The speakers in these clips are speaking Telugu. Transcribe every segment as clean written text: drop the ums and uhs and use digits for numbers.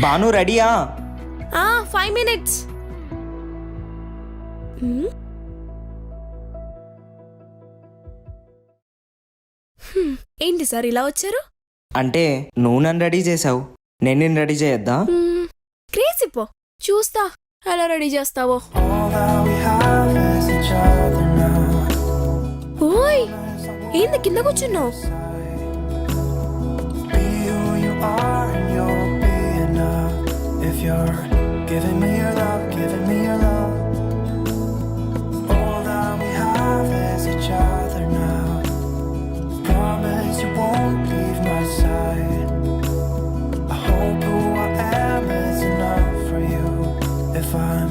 బాను రెడీయా? 5 minutes. ఏంటి సార్ ఇలా వచ్చారు? అంటే నువ్వు నన్ను రెడీ చేసావు, నేను నిన్ను రెడీ చేయొద్దా? క్రేజీ పో, చూస్తా ఎలా రెడీ చేస్తావో. ఓయ్ ఏంది కింద కూర్చున్నావు? Giving me your love, giving me your love. All that we have is each other now. Promise you won't leave my side. I hope who I am is enough for you. If I'm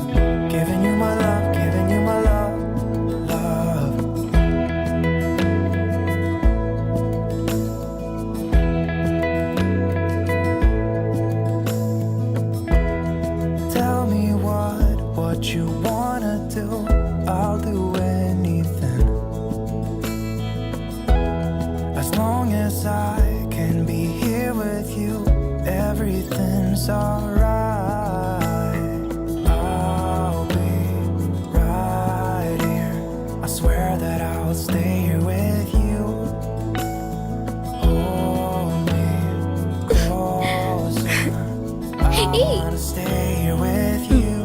giving you my love, giving you my love, love. Tell me what you wanna do. I'll do anything as long as I can be here with you. Everything's alright. I'll be right here. I swear that I'll stay here with you. Hold me closer. I wanna stay here with you.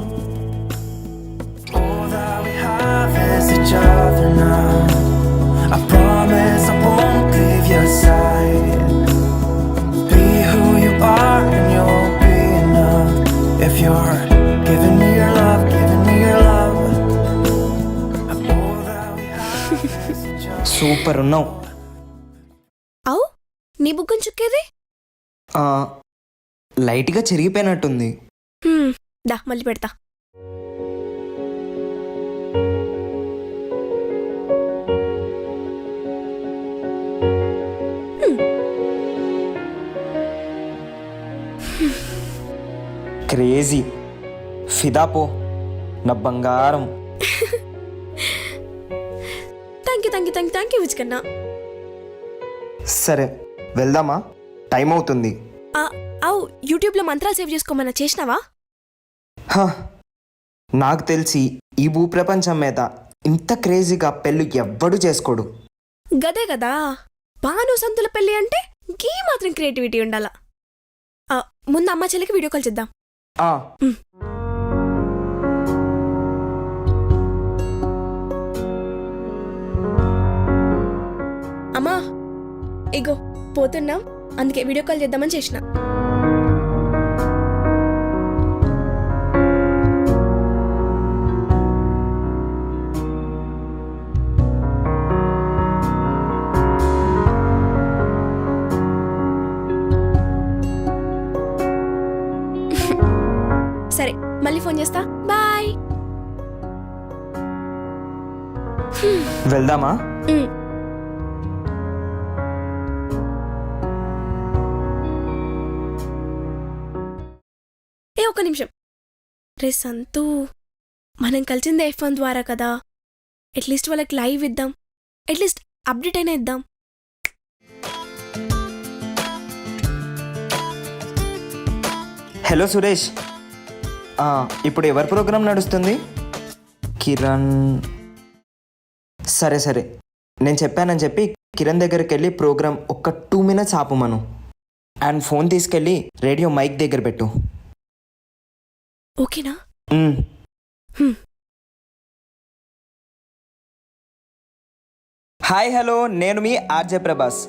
All that we have is each other now. I promise I won't leave your side. Be who you are and you'll be enough. If you're giving me your love, giving me your love. All that we have is each other. Super ఉన్నావు. అవు నీ బుగ్గం చుక్కేది? లైట్గా చెరిగిపోయినట్టుంది. దా మళ్ళీ పెడతా. క్రేజీ, ఫిదా పో నా బంగారం. థ్యాంక్ యూ విజ్కన్నా. సరే వెళ్దామా? టైం అవుతుంది. అవు యూట్యూబ్లో మంత్రాలు సేవ్ చేసుకోమన్నా చేసినావా? నాకు తెలిసి ఈ భూప్రపంచం మీద ఇంత క్రేజీగా పెళ్ళి ఎవ్వడు చేసుకోడు. గదే కదా, బాను సంతుల పెళ్ళి అంటే ఇంకే మాత్రం క్రియేటివిటీ ఉండాలా. ముందు అమ్మ చెల్లికి వీడియో కాల్ చేద్దాం. అమ్మా ఇగో పోతున్నాం, అందుకే వీడియో కాల్ చేద్దామని చేసిన. సరే మళ్ళీ ఫోన్ చేస్తా, బాయ్. వెళ్దామా? ఒక్క నిమిషం. రే సంతు, మనం కలిసింది F1 ద్వారా కదా, అట్లీస్ట్ వాళ్ళకి లైవ్ ఇద్దాం, అట్లీస్ట్ అప్డేట్ అయినా ఇద్దాం. హలో సురేష్, ఇప్పుడు ఎవరి ప్రోగ్రాం నడుస్తుంది? కిరణ్. సరే సరే, నేను చెప్పానని చెప్పి కిరణ్ దగ్గరికి వెళ్ళి ప్రోగ్రాం ఒక్క 2 minutes ఆపుమను. అండ్ ఫోన్ తీసుకెళ్ళి రేడియో మైక్ దగ్గర పెట్టు. ఓకేనా? హాయ్ హలో, నేను మీ ఆర్జే ప్రభాస్.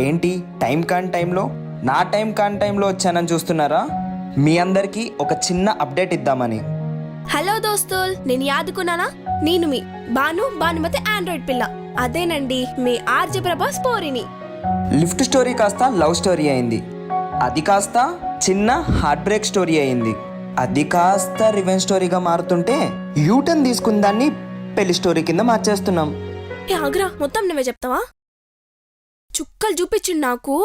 ఏంటి టైం కాని టైంలో, నా టైం కాని టైంలో వచ్చానని చూస్తున్నారా? మీ అందరికీ ఒక చిన్న అప్డేట్ ఇద్దామని. హలో దోస్తుల్, నేను యాదుకున్నానా? నేను మీ భానుమతి ఆండ్రాయిడ్ పిల్ల, అదేనండి మీ ఆర్జే ప్రభాస్ పోరిని. లిఫ్ట్ స్టోరీ కాస్త లవ్ స్టోరీ అయింది, అది కాస్త చిన్న హార్ట్ బ్రేక్ స్టోరీ అయింది, అది కాస్త రివెంజ్ స్టోరీగా మారుతుంటే యూటర్న్ తీసుకున్న దాన్ని పెళ్లి స్టోరీ కింద మార్చేస్తున్నాం. ఆగ్రా, మొత్తం నువ్వే చెప్తావా? చుక్కలు చూపించిండు నాకు,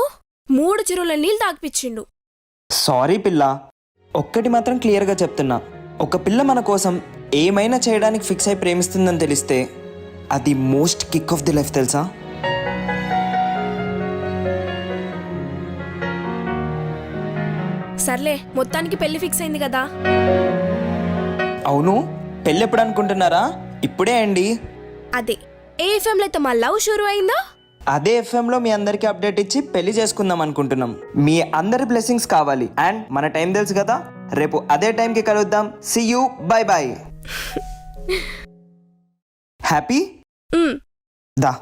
3 చెరువుల నీళ్ళు తాగిపించిండు. సారీ పిల్ల, ఒక్కటి మాత్రం క్లియర్గా చెప్తున్నా, ఒక పిల్ల మన కోసం ఏమైనా చేయడానికి ఫిక్స్ అయి ప్రేమిస్తుందని తెలిస్తే అది most kick of the life తెలుసా? సర్లే మొత్తానికి పెళ్లి ఫిక్స్ అయింది కదా. అవును, పెళ్ళి ఎప్పుడు అనుకుంటున్నారా? ఇప్పుడే అండి. అదే ఏ ఎఫ్ఎంలో అయితే మా లవ్ షురూ అయిందో అదే ఎఫ్ఎంలో మీ అందరికి అప్డేట్ ఇచ్చి పెళ్లి చేసుకుందాం అనుకుంటున్నాం. మీ అందరి బ్లెస్సింగ్స్ కావాలి. అండ్ మన టైం తెలుసు కదా, రేపు అదే టైంకి కలుద్దాం. See you, bye bye. Happy the.